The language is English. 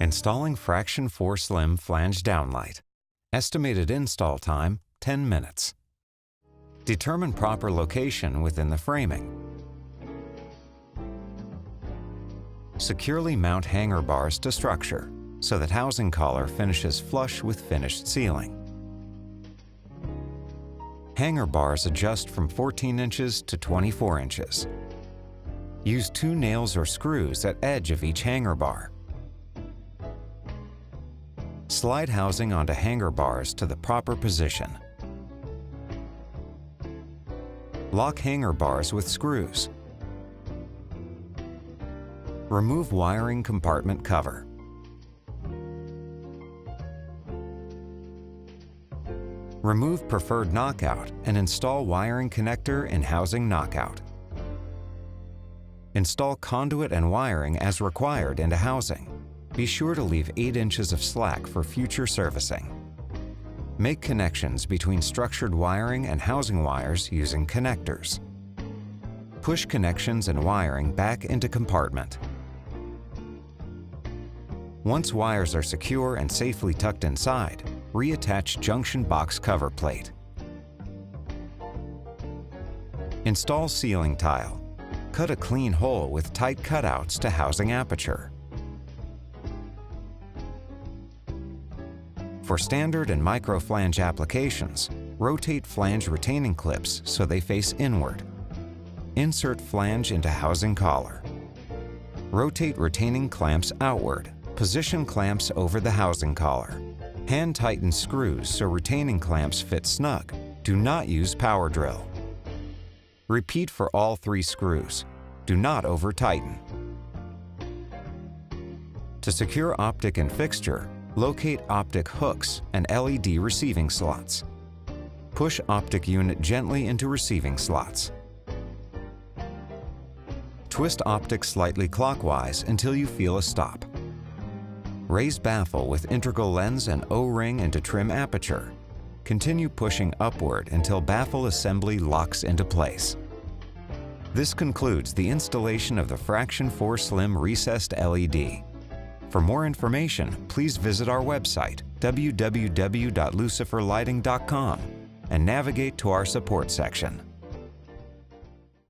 Installing Fraxion4 Slim Flange Downlight. Estimated install time, 10 minutes. Determine proper location within the framing. Securely mount hanger bars to structure so that housing collar finishes flush with finished ceiling. Hanger bars adjust from 14 inches to 24 inches. Use 2 nails or screws at edge of each hanger bar. Slide housing onto hanger bars to the proper position. Lock hanger bars with screws. Remove wiring compartment cover. Remove preferred knockout and install wiring connector in housing knockout. Install conduit and wiring as required into housing. Be sure to leave 8 inches of slack for future servicing. Make connections between structured wiring and housing wires using connectors. Push connections and wiring back into compartment. Once wires are secure and safely tucked inside, reattach junction box cover plate. Install ceiling tile. Cut a clean hole with tight cutouts to housing aperture. For standard and micro flange applications, rotate flange retaining clips so they face inward. Insert flange into housing collar. Rotate retaining clamps outward. Position clamps over the housing collar. Hand tighten screws so retaining clamps fit snug. Do not use power drill. Repeat for all 3 screws. Do not over-tighten. To secure optic and fixture, locate optic hooks and LED receiving slots. Push optic unit gently into receiving slots. Twist optic slightly clockwise until you feel a stop. Raise baffle with integral lens and O-ring into trim aperture. Continue pushing upward until baffle assembly locks into place. This concludes the installation of the Fraxion4 Slim Recessed LED. For more information, please visit our website, www.luciferlighting.com, and navigate to our support section.